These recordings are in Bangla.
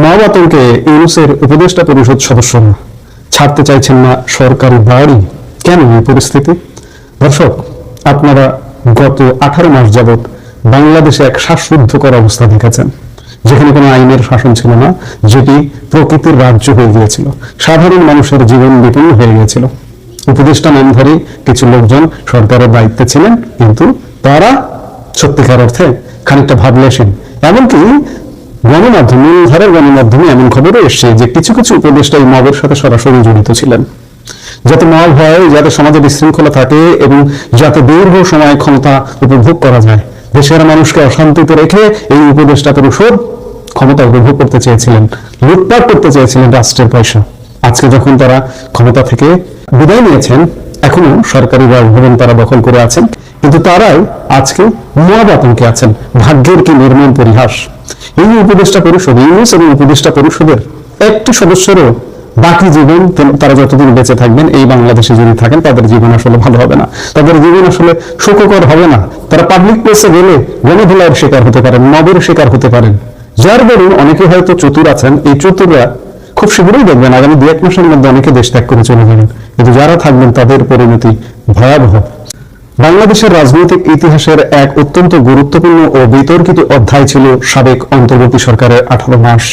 মব আতঙ্কে ইউনূসের উপদেষ্টা পরিষদ সদস্যরা ছাড়তে চাইছেন না সরকারি বাড়ি। কেন এই পরিস্থিতি? দর্শক, আপনারা গত 18 মাস যাবৎ বাংলাদেশে এক শ্বাসরুদ্ধকর অবস্থা দেখেছেন, যেখানে কোনো আইনের শাসন ছিল না, যেটি প্রকৃতির রাজ্য হয়ে গিয়েছিল। সাধারণ মানুষের জীবন বিপন্ন হয়ে গিয়েছিল। উপদেষ্টা নামধারী কিছু লোকজন সরকারের দায়িত্বে ছিলেন, কিন্তু তারা সত্যিকার অর্থে খানিকটা ভাবলেশীন। এমনকি গণমাধ্যমে, মূলধারার গণমাধ্যমে এমন খবরও এসছে যে কিছু কিছু উপদেষ্টা এই মবের সাথে সরাসরি জড়িত ছিলেন। যাতে মব হয়, যাতে সমাজে বিশৃঙ্খলা থাকে এবং যাতে দীর্ঘ সময় ক্ষমতা উপভোগ করা যায়, দেশের মানুষকে অশান্তিতে রেখে এই উপদেষ্টা পরিষদ ক্ষমতা উপভোগ করতে চেয়েছিলেন, লুটপাট করতে চেয়েছিলেন রাষ্ট্রের পয়সা। আজকে যখন তারা ক্ষমতা থেকে বিদায় নিয়েছেন, এখনো সরকারি বাসভবন তারা দখল করে আছেন, কিন্তু তারাই আজকে মব আতঙ্কে আছেন। ভাগ্যের কি নির্মম পরিহাস! এই উপদেষ্টা পরিষদ, ইউনূস এবং উপদেষ্টা পরিষদের একটি সদস্যেরও বাকি জীবন, তারা যতদিন বেঁচে থাকবেন এই বাংলাদেশে যদি থাকেন, তাদের জীবন আসলে ভালো হবে না, তাদের জীবন আসলে সুখকর হবে না। তারা পাবলিক প্লেসে গেলে গণধোলাইয়ের শিকার হতে পারেন, মবের শিকার হতে পারেন। যার দরুন অনেকে হয়তো চতুর আছেন, এই চতুররা খুব শীঘ্রই দেখবেন আগামী 2-1 মাসের মধ্যে অনেকে দেশ ত্যাগ করে চলে যাবেন, কিন্তু যারা থাকবেন তাদের পরিণতি ভয়াবহ। বাংলাদেশের রাজনৈতিক ইতিহাসের এক অত্যন্ত গুরুত্বপূর্ণ ও বিতর্কিত অধ্যায় ছিল সাবেক অন্তর্বর্তী সরকারের 18 মাস।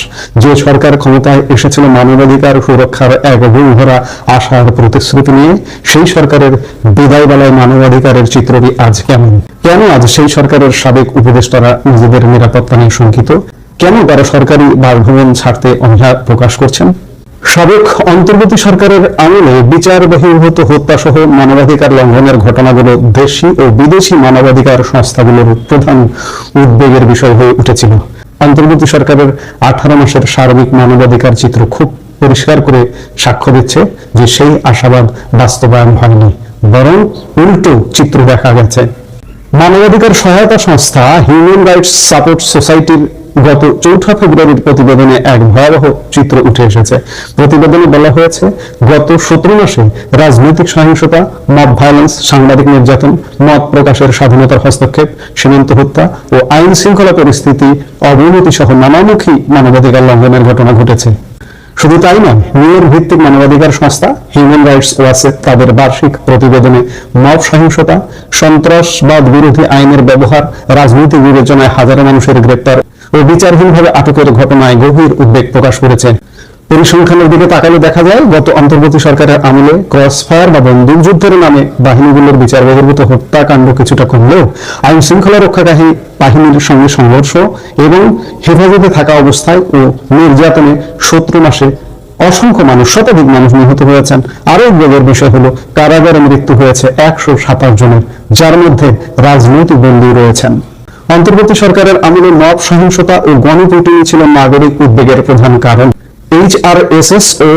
যে সরকার ক্ষমতায় এসেছিল মানবাধিকার সুরক্ষার এক বুড়ভরা আশার প্রতিশ্রুতি নিয়ে, সেই সরকারের বিদায়বেলায় মানবাধিকারের চিত্রটি আজ কেমন? কেন আজ সেই সরকারের সাবেক উপদেষ্টারা নিজেদের নিরাপত্তা নিয়ে শঙ্কিত? কেন তারা সরকারি বাসভবন ছাড়তে অনীহা প্রকাশ করছেন? সাবেক অন্তর্বর্তী সরকারের আমলে বিচার বহির্ভূত হত্যা সহ মানবাধিকার লঙ্ঘনের ঘটনাগুলো দেশি ও বিদেশি মানবাধিকার সংস্থাগুলোর প্রধান উদ্বেগের বিষয় হয়ে উঠেছিল। অন্তর্বর্তী সরকারের 18 মাসের সার্বিক মানবাধিকার চিত্র খুব পরিষ্কার করে সাক্ষ্য দিচ্ছে যে সেই আশাবাদ বাস্তবায়ন হয়নি, বরং উল্টো চিত্র দেখা গেছে। মানবাধিকার সহায়তা সংস্থা হিউম্যান রাইটস সাপোর্ট সোসাইটির গত 4 ফেব্রুয়ারির প্রতিবেদনে এক ভয়াবহ চিত্র উঠে এসেছে। প্রতিবেদনে বলা হয়েছে, গত 17 মাসে রাজনৈতিক সহিংসতা, মব ভায়োলেন্স, সাংবাদিক নির্যাতন, মত প্রকাশের স্বাধীনতার হস্তক্ষেপ, সীমান্ত হত্যা ও আইন শৃঙ্খলা পরিস্থিতি অবনতি সহ নানামুখী মানবাধিকার লঙ্ঘনের ঘটনা ঘটেছে। শুধু তাই নয়, নিউইয়র্ক ভিত্তিক মানবাধিকার সংস্থা হিউম্যান রাইটস ওয়াচে তাদের বার্ষিক প্রতিবেদনে মব সহিংসতা, সন্ত্রাসবাদ বিরোধী আইনের ব্যবহার, রাজনৈতিক বিবেচনায় হাজারো মানুষের গ্রেপ্তার ও বিচারহীনভাবে আটকের ঘটনায় গভীর উদ্বেগ প্রকাশ করেছে। পরিসংখ্যানের দিকে তাকালে দেখা যায়, গত অন্তর্বর্তী সরকারের আমলে ক্রসফায়ার বা বন্দুকযুদ্ধের নামে বাহিনীগুলোর বিচার বহির্ভূত হত্যাকাণ্ড কিছুটা কমলেও আইন শৃঙ্খলা রক্ষাকারী বাহিনীর সঙ্গে সংঘর্ষ এবং হেফাজতে থাকা অবস্থায় ও নির্যাতনে 17 মাসে অসংখ্য মানুষ, শতাধিক মানুষ নিহত হয়েছেন। আরো উদ্বেগের বিষয় হলো, কারাগারে মৃত্যু হয়েছে 127 জনের, যার মধ্যে রাজনৈতিক বন্দী রয়েছেন। অন্তর্বর্তী সরকারের আমলে মব সহিংসতা ও গণপিটুনি ছিল নাগরিক উদ্বেগের প্রধান কারণ। HRSS ও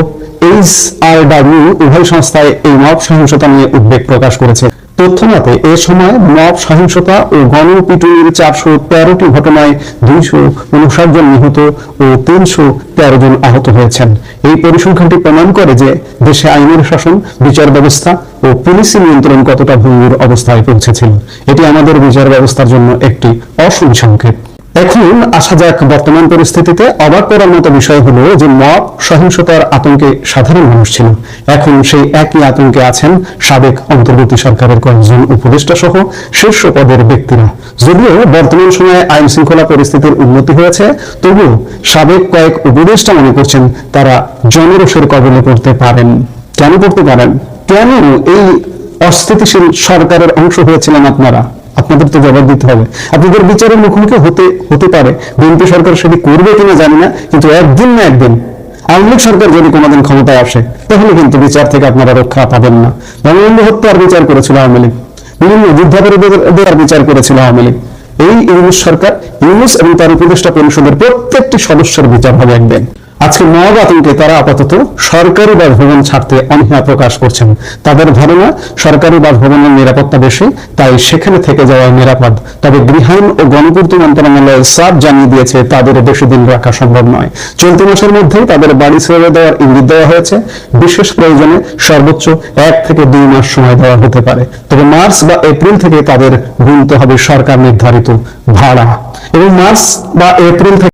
HRW উভয় সংস্থায় এই মব সহিংসতা নিয়ে উদ্বেগ প্রকাশ করেছে। তথ্য মতে এ সময় মব সহিংসতা ও গণপিটুনির 413টি ঘটনায় 259 জন নিহত ও 313 জন আহত হয়েছেন। এই পরিসংখ্যানটি প্রমাণ করে যে দেশে আইনের শাসন, বিচার ব্যবস্থা ও পুলিশি নিয়ন্ত্রণ কতটা ভঙ্গুর অবস্থায় পৌঁছেছিল। এটি আমাদের বিচার ব্যবস্থার জন্য একটি অশুভ সংকেত। এখন আসা যাক বর্তমান পরিস্থিতিতে। অবাক করার মতো বিষয় হলো যে মব সহিংসতার আতঙ্কে সাধারণ মানুষ ছিল, এখন সেই একই আতঙ্কে আছেন সাবেক অন্তর্বর্তী সরকারের কয়েকজন উপদেষ্টা সহ শীর্ষ পদের ব্যক্তিরা। যদিও বর্তমান সময়ে আইন শৃঙ্খলা পরিস্থিতির উন্নতি হয়েছে, তবুও সাবেক কয়েক উপদেষ্টা মনে করছেন তারা জনরোষের কবলে পড়তে পারেন। কেন পড়তে পারেন? কেন এই অস্থিতিশীল সরকারের অংশ হয়েছিলেন আপনারা? আপনাদের তো জবাব দিতে হবে। আপনাদের বিচারের মুখোমুখি হতে পারে। বিএনপি সরকার সেটি করবে কিনা জানি না, কিন্তু একদিন না একদিন আওয়ামী লীগ সরকার যদি কোনোদিন ক্ষমতায় আসে, তাহলে কিন্তু বিচার থেকে আপনারা রক্ষা পাবেন না। বঙ্গবন্ধু হত্যার বিচার করেছিল আওয়ামী লীগ, বিভিন্ন যুদ্ধাপরাধীদের বিচার করেছিল আওয়ামী লীগ। এই ইউনূস সরকার, ইউনূস এবং তার উপদেষ্টা পরিষদের প্রত্যেকটি সদস্যের বিচার হবে একদিন। আজকে মব আতঙ্কে তারা আপাতত সরকারি বাসভবন ছাড়তে অনীহা প্রকাশ করছেন। তাদের ধারণা, সরকারি বাসভবনের নিরাপত্তা বেশি, তাই সেখানে থেকে যাওয়া নিরাপদ। তবে গৃহায়ণ ও গণপূর্ত মন্ত্রণালয় সাফ জানিয়ে দিয়েছে তাদের বেশি দিন রাখা সম্ভব নয়। চলতি মাসের মধ্যেই তাদের বাড়ি ছেড়ে দেওয়ার ইঙ্গিত দেওয়া হয়েছে। বিশেষ প্রয়োজনে সর্বোচ্চ 1 থেকে 2 মাস সময় দেওয়া হতে পারে। তবে মার্চ বা এপ্রিল থেকে তাদের গুনতে হবে সরকার নির্ধারিত ভাড়া, এবং মার্চ বা এপ্রিল থেকে